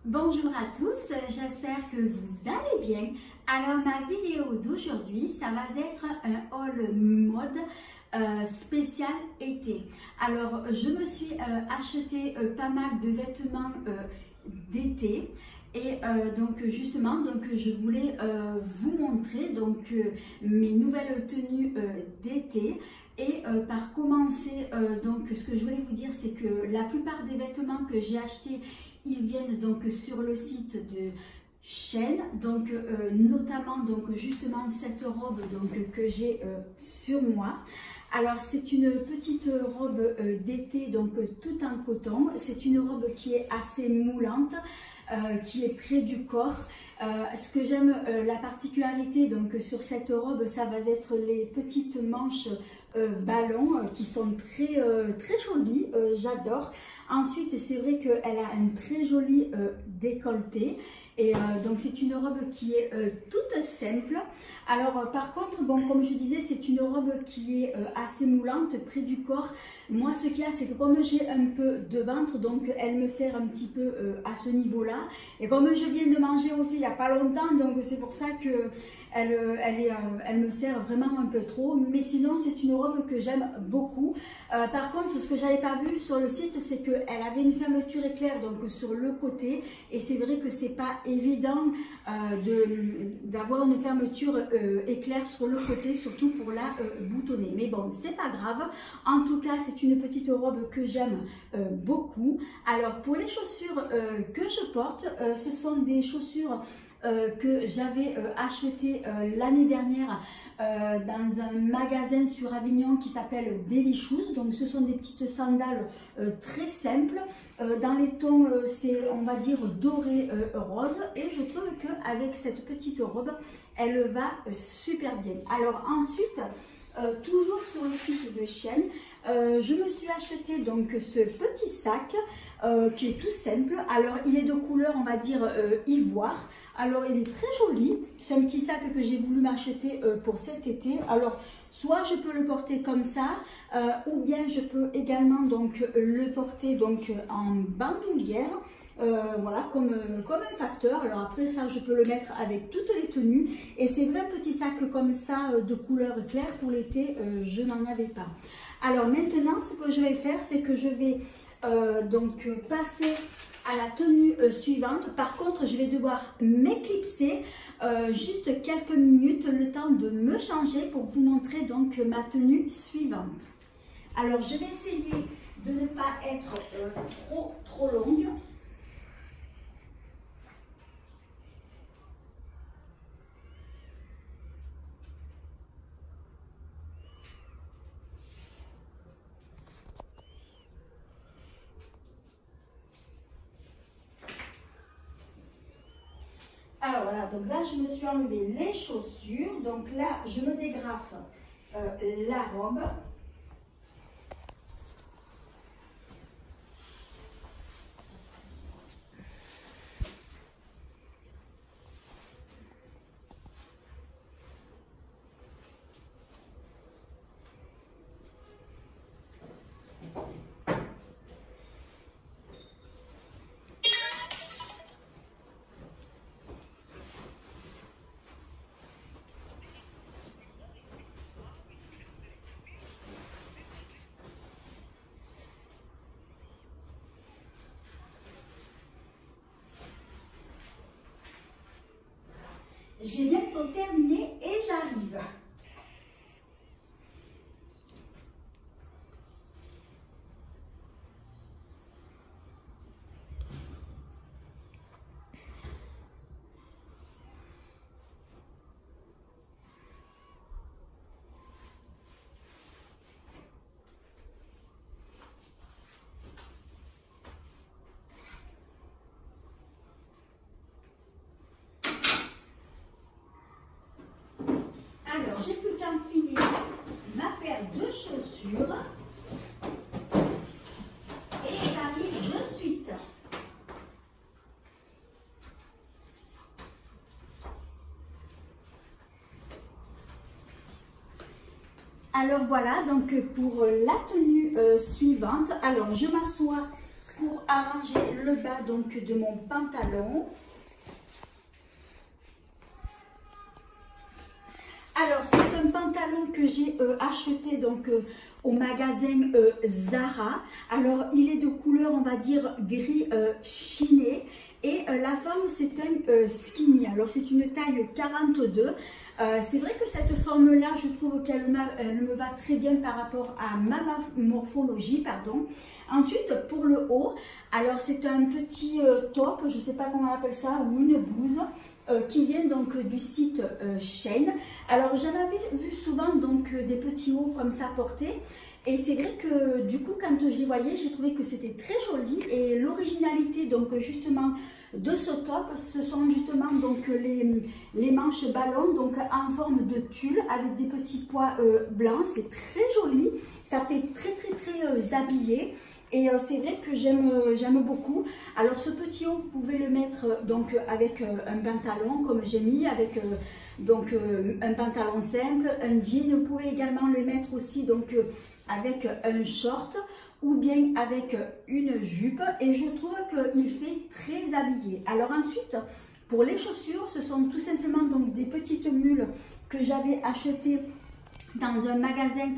Bonjour à tous, j'espère que vous allez bien. Alors ma vidéo d'aujourd'hui, ça va être un haul mode spécial été. Alors je me suis acheté pas mal de vêtements d'été. Et donc justement, je voulais vous montrer mes nouvelles tenues d'été. Et par commencer, ce que je voulais vous dire, c'est que la plupart des vêtements que j'ai achetés, ils viennent donc sur le site de Shein, notamment justement cette robe que j'ai sur moi. Alors c'est une petite robe d'été tout en coton. C'est une robe qui est assez moulante, qui est près du corps. Ce que j'aime, la particularité sur cette robe, ça va être les petites manches ballons qui sont très jolies, j'adore. Ensuite, c'est vrai qu'elle a un très joli décolleté. Et donc c'est une robe qui est toute simple. Alors par contre, comme je disais, c'est une robe qui est assez moulante, près du corps. Moi, ce qu'il y a, c'est que comme j'ai un peu de ventre, donc elle me sert un petit peu à ce niveau-là. Et comme je viens de manger aussi il n'y a pas longtemps, donc c'est pour ça que elle me sert vraiment un peu trop. Mais sinon, c'est une robe que j'aime beaucoup. Par contre, ce que j'avais pas vu sur le site, c'est qu'elle avait une fermeture éclair sur le côté. Et c'est vrai que c'est pas évident d'avoir une fermeture éclair sur le côté, surtout pour la boutonner. Mais bon, c'est pas grave. En tout cas, c'est une petite robe que j'aime beaucoup. Alors, pour les chaussures que je porte, ce sont des chaussures que j'avais acheté l'année dernière dans un magasin sur Avignon qui s'appelle Daily Shoes. Donc ce sont des petites sandales très simples dans les tons on va dire doré rose, et je trouve qu'avec cette petite robe elle va super bien. Alors ensuite, toujours sur le site de Shein, je me suis acheté ce petit sac qui est tout simple. Alors il est de couleur, on va dire ivoire. Alors il est très joli. C'est un petit sac que j'ai voulu m'acheter pour cet été. Alors soit je peux le porter comme ça, ou bien je peux également le porter en bandoulière. Voilà, comme un facteur. Alors après ça, je peux le mettre avec toutes les tenues. Et c'est vrai, petit sac comme ça de couleur claire pour l'été, je n'en avais pas. Alors maintenant, ce que je vais faire, c'est que je vais passer à la tenue suivante. Par contre, je vais devoir m'éclipser juste quelques minutes, le temps de me changer pour vous montrer ma tenue suivante. Alors je vais essayer de ne pas être trop longue. Alors voilà, donc là je me suis enlevé les chaussures, donc là je me dégrafe la robe. J'ai bientôt terminé et j'arrive. Alors, j'ai plus qu'à enfiler ma paire de chaussures et j'arrive de suite. Alors voilà, pour la tenue suivante, alors je m'assois pour arranger le bas donc de mon pantalon. Alors, c'est un pantalon que j'ai acheté donc au magasin Zara. Alors, il est de couleur, on va dire, gris chiné. Et la forme, c'est un skinny. Alors, c'est une taille 42. C'est vrai que cette forme-là, je trouve qu'elle me va très bien par rapport à ma morphologie, pardon. Ensuite, pour le haut, alors c'est un petit top, je ne sais pas comment on appelle ça, ou une blouse. Qui viennent donc du site Shein. Alors j'en avais vu souvent donc des petits hauts comme ça portés et c'est vrai que du coup quand je les voyais j'ai trouvé que c'était très joli et l'originalité donc justement de ce top ce sont justement donc les manches ballons donc en forme de tulle avec des petits pois blancs, c'est très joli, ça fait très habillé. Et c'est vrai que j'aime beaucoup. Alors ce petit haut, vous pouvez le mettre donc avec un pantalon comme j'ai mis, avec donc un pantalon simple, un jean. Vous pouvez également le mettre aussi donc avec un short ou bien avec une jupe. Et je trouve qu'il fait très habillé. Alors ensuite, pour les chaussures, ce sont tout simplement donc des petites mules que j'avais achetées dans un magasin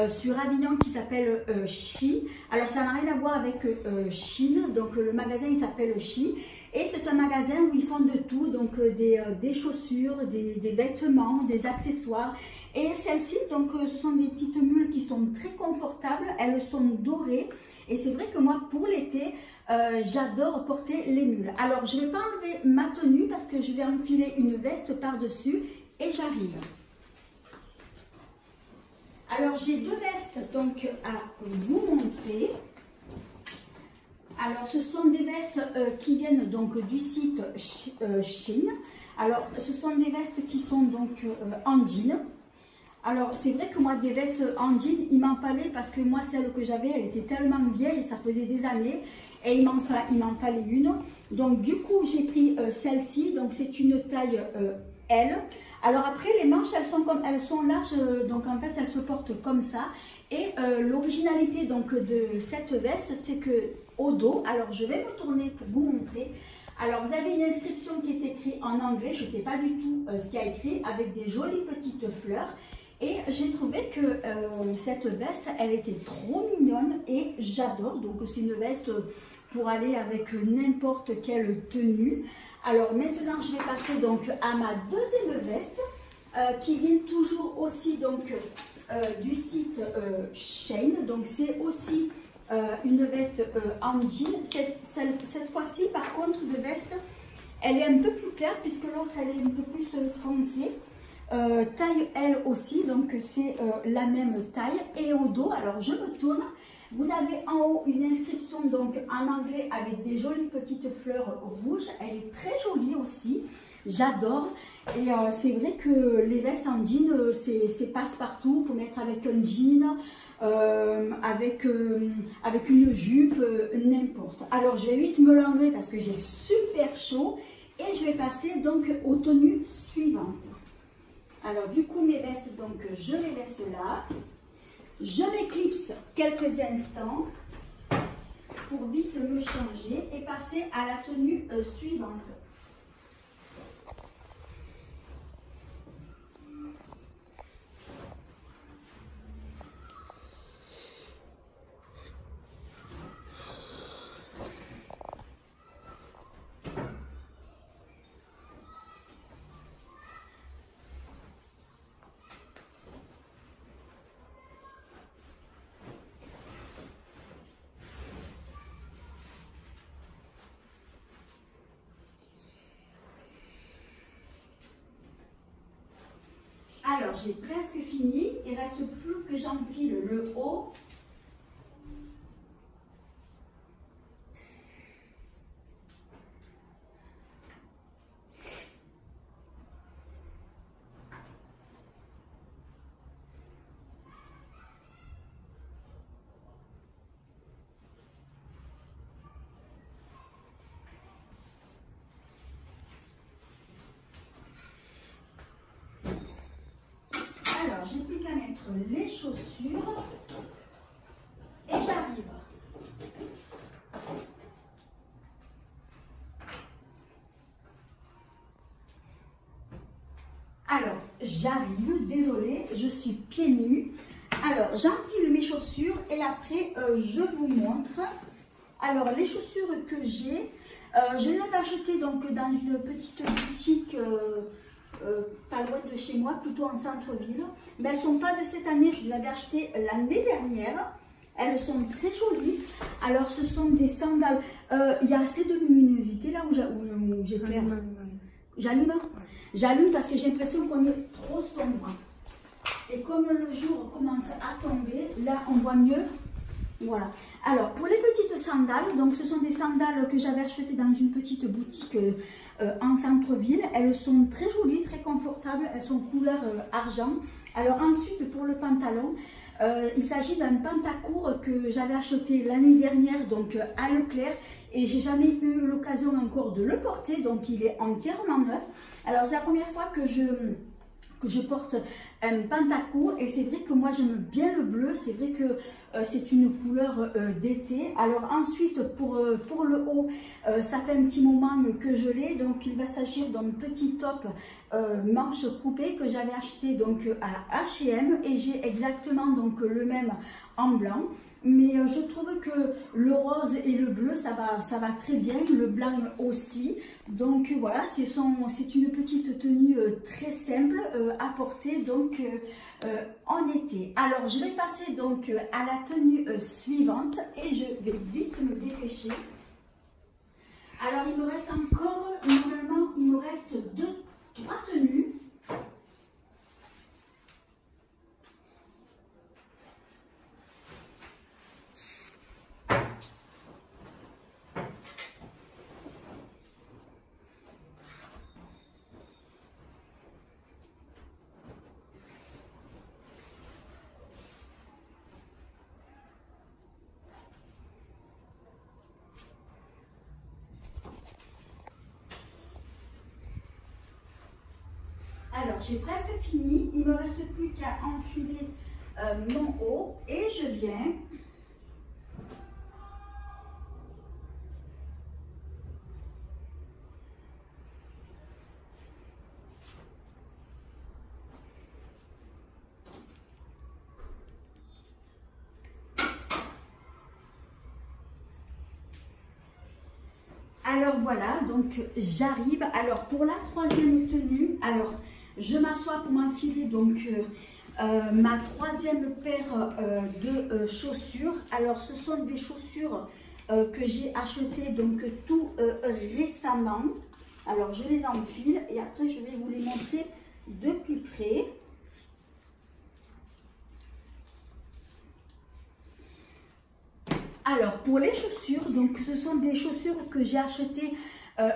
sur Avignon qui s'appelle Chi. Alors ça n'a rien à voir avec Chine, donc le magasin il s'appelle Chi et c'est un magasin où ils font de tout, donc des chaussures, des vêtements, des accessoires. Et celles-ci, donc ce sont des petites mules qui sont très confortables, elles sont dorées et c'est vrai que moi pour l'été j'adore porter les mules. Alors je ne vais pas enlever ma tenue parce que je vais enfiler une veste par-dessus et j'arrive. Alors, j'ai deux vestes donc à vous montrer. Alors, ce sont des vestes qui viennent donc du site Shein. Alors, ce sont des vestes qui sont donc en jean. Alors, c'est vrai que moi, des vestes en jean, il m'en fallait parce que moi, celle que j'avais, elle était tellement vieille, ça faisait des années. Et il m'en fallait une. Donc, du coup, j'ai pris celle-ci. Donc, c'est une taille L. Alors après les manches elles sont larges donc en fait elles se portent comme ça et l'originalité donc de cette veste c'est que au dos, alors je vais me tourner pour vous montrer. Alors vous avez une inscription qui est écrite en anglais, je ne sais pas du tout ce qu'il y a écrit avec des jolies petites fleurs et j'ai trouvé que cette veste elle était trop mignonne et j'adore, donc c'est une veste pour aller avec n'importe quelle tenue. Alors maintenant je vais passer donc à ma deuxième veste qui vient toujours aussi donc du site Shein. Donc c'est aussi une veste en jean. Cette fois-ci par contre de veste elle est un peu plus claire puisque l'autre elle est un peu plus foncée. Taille L aussi, donc c'est la même taille. Et au dos, alors je me tourne. Vous avez en haut une inscription donc en anglais avec des jolies petites fleurs rouges. Elle est très jolie aussi. J'adore. Et c'est vrai que les vestes en jean, c'est passe-partout. Vous pouvez mettre avec un jean, avec une jupe, n'importe. Alors je vais vite me l'enlever parce que j'ai super chaud. Et je vais passer donc aux tenues suivantes. Alors du coup mes vestes, donc je les laisse là. Je m'éclipse quelques instants pour vite me changer et passer à la tenue suivante. Alors, j'ai presque fini. Il reste plus que j'enfile le haut. Alors, j'ai plus qu'à mettre les chaussures et j'arrive. j'arrive, désolée, je suis pieds nus. Alors, j'enfile mes chaussures et après, je vous montre. Alors, les chaussures que j'ai, je les avais achetées donc dans une petite boutique pas loin de chez moi, plutôt en centre-ville. Mais elles ne sont pas de cette année, je les avais achetées l'année dernière. Elles sont très jolies. Alors, ce sont des sandales. Il y a assez de luminosité là où j'éclaire. J'allume. J'allume parce que j'ai l'impression qu'on est trop sombre. Et comme le jour commence à tomber, là on voit mieux. Voilà. Alors pour les petites sandales, donc ce sont des sandales que j'avais achetées dans une petite boutique en centre-ville. Elles sont très jolies, très confortables. Elles sont couleur argent. Alors ensuite pour le pantalon, il s'agit d'un pantacourt que j'avais acheté l'année dernière donc à Leclerc et j'ai jamais eu l'occasion encore de le porter, donc il est entièrement neuf. Alors c'est la première fois que je porte un pantacourt et c'est vrai que moi j'aime bien le bleu, c'est vrai que c'est une couleur d'été. Alors ensuite pour le haut, ça fait un petit moment que je l'ai, donc il va s'agir d'un petit top manche coupée que j'avais acheté donc à H&M et j'ai exactement donc le même en blanc. Mais je trouve que le rose et le bleu, ça va très bien, le blanc aussi. Donc voilà, c'est une petite tenue très simple à porter donc en été. Alors je vais passer donc à la tenue suivante et je vais vite me dépêcher. Alors il me reste encore, normalement il me reste 3 tenues. Alors, j'ai presque fini. Il ne me reste plus qu'à enfiler mon haut et je viens. Alors voilà, donc j'arrive. Alors pour la troisième tenue, alors je m'assois pour m'enfiler donc ma troisième paire de chaussures. Alors ce sont des chaussures que j'ai achetées donc tout récemment. Alors je les enfile et après je vais vous les montrer de plus près. Alors pour les chaussures, donc ce sont des chaussures que j'ai achetées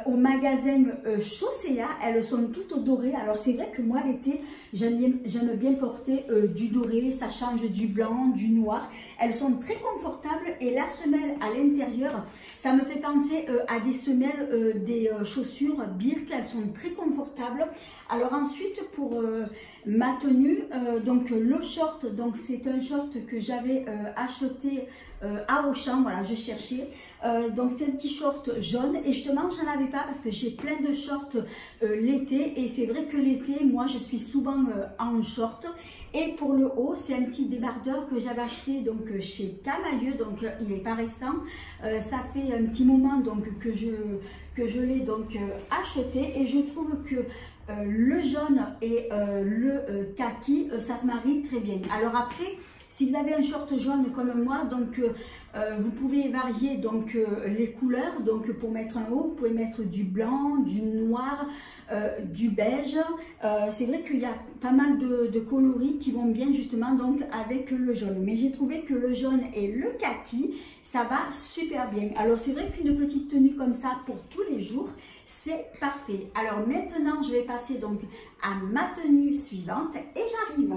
au magasin Chaussea. Elles sont toutes dorées. Alors c'est vrai que moi l'été j'aime bien porter du doré, ça change du blanc, du noir. Elles sont très confortables et la semelle à l'intérieur, ça me fait penser à des semelles des chaussures Birk. Elles sont très confortables. Alors ensuite pour ma tenue, donc le short, donc c'est un short que j'avais acheté à Auchan, voilà, je cherchais. Donc c'est un petit short jaune et justement j'en avais pas parce que j'ai plein de shorts l'été et c'est vrai que l'été moi je suis souvent en short. Et pour le haut c'est un petit débardeur que j'avais acheté donc chez Camailleux, donc il est pas récent, ça fait un petit moment donc que je l'ai donc acheté et je trouve que le jaune et le kaki ça se marie très bien. Alors après, si vous avez un short jaune comme moi, donc vous pouvez varier donc les couleurs. Donc pour mettre un haut, vous pouvez mettre du blanc, du noir, du beige. C'est vrai qu'il y a pas mal de coloris qui vont bien justement donc avec le jaune. Mais j'ai trouvé que le jaune et le kaki, ça va super bien. Alors c'est vrai qu'une petite tenue comme ça pour tous les jours, c'est parfait. Alors maintenant, je vais passer donc à ma tenue suivante et j'arrive.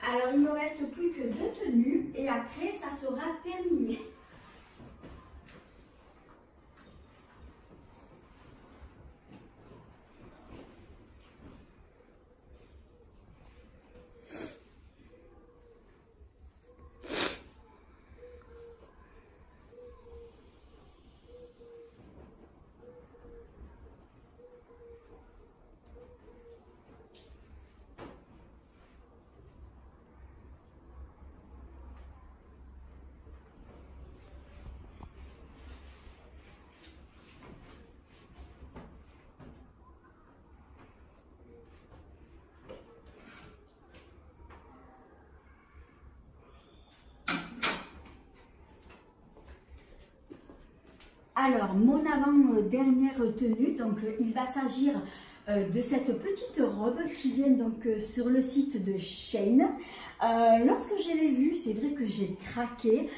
Alors, il ne me reste plus que 2 tenues et après, ça sera terminé. Alors, mon avant-dernière tenue, donc il va s'agir de cette petite robe qui vient donc sur le site de Shein. Lorsque je l'ai vue, c'est vrai que j'ai craqué.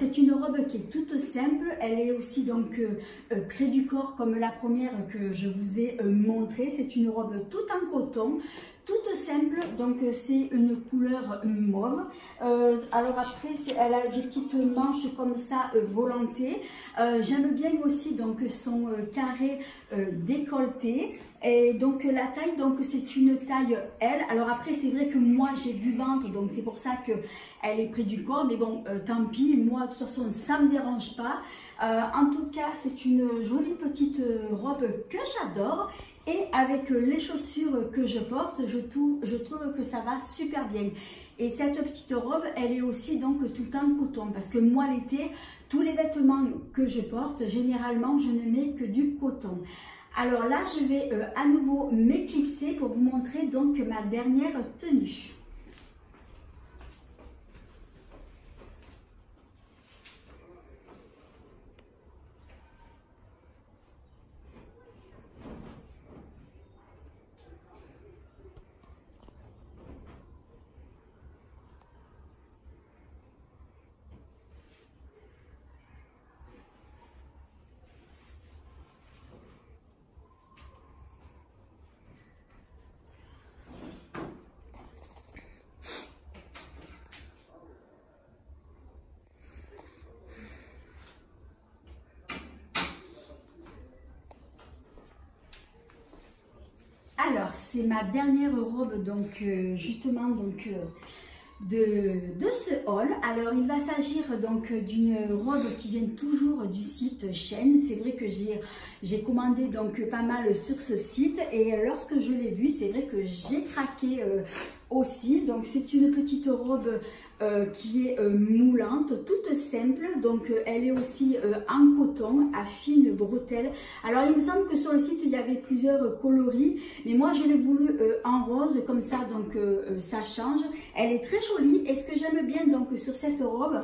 C'est une robe qui est toute simple. Elle est aussi donc près du corps comme la première que je vous ai montrée. C'est une robe toute en coton. Toute simple, donc c'est une couleur mauve. Alors après, elle a des petites manches comme ça volantées. J'aime bien aussi donc son carré décolleté. Et donc la taille, donc c'est une taille L. Alors après, c'est vrai que moi j'ai du ventre, donc c'est pour ça que elle est près du corps. Mais bon, tant pis, moi de toute façon ça me dérange pas. En tout cas, c'est une jolie petite robe que j'adore. Et avec les chaussures que je porte, je trouve que ça va super bien. Et cette petite robe, elle est aussi donc tout en coton. Parce que moi l'été, tous les vêtements que je porte, généralement, je ne mets que du coton. Alors là, je vais à nouveau m'éclipser pour vous montrer donc ma dernière tenue. Alors, c'est ma dernière robe, donc justement donc de ce haul. Alors, il va s'agir donc d'une robe qui vient toujours du site Shein. C'est vrai que j'ai commandé donc pas mal sur ce site et lorsque je l'ai vue, c'est vrai que j'ai craqué aussi. Donc, c'est une petite robe qui est moulante, toute simple. Donc, elle est aussi en coton, à fine bretelle. Alors, il me semble que sur le site, il y avait plusieurs coloris. Mais moi, je l'ai voulu en rose, comme ça, donc ça change. Elle est très jolie. Et ce que j'aime bien donc sur cette robe,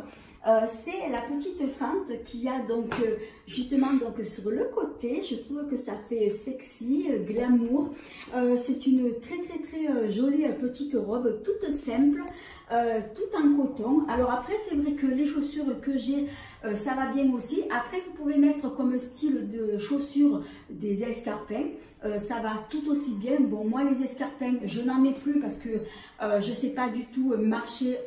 c'est la petite fente qu'il y a donc justement donc sur le côté. Je trouve que ça fait sexy, glamour. C'est une très jolie petite robe toute simple, tout en coton. Alors après, c'est vrai que les chaussures que j'ai, ça va bien aussi. Après, vous pouvez mettre comme style de chaussures des escarpins. Ça va tout aussi bien. Bon, moi les escarpins, je n'en mets plus parce que je sais pas du tout marcher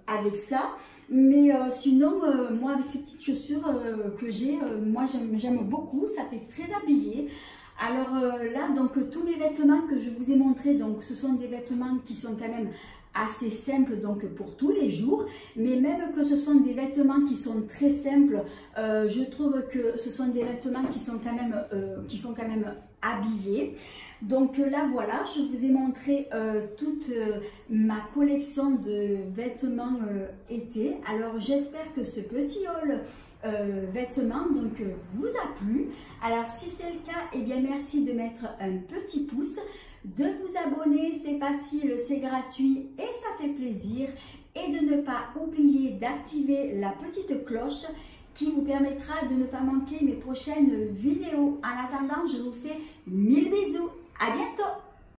avec ça. Mais sinon, moi avec ces petites chaussures que j'ai, moi j'aime beaucoup. Ça fait très habillé. Alors là, donc tous les vêtements que je vous ai montrés, donc ce sont des vêtements qui sont quand même assez simples donc pour tous les jours, mais même que ce sont des vêtements qui sont très simples, je trouve que ce sont des vêtements qui sont quand même qui font quand même habillés. Donc là voilà, je vous ai montré toute ma collection de vêtements été. Alors j'espère que ce petit haul vêtements donc vous a plu. Alors si c'est le cas, eh bien merci de mettre un petit pouce, de vous abonner, c'est facile, c'est gratuit et ça fait plaisir, et de ne pas oublier d'activer la petite cloche qui vous permettra de ne pas manquer mes prochaines vidéos. En attendant, je vous fais 1000 bisous, à bientôt.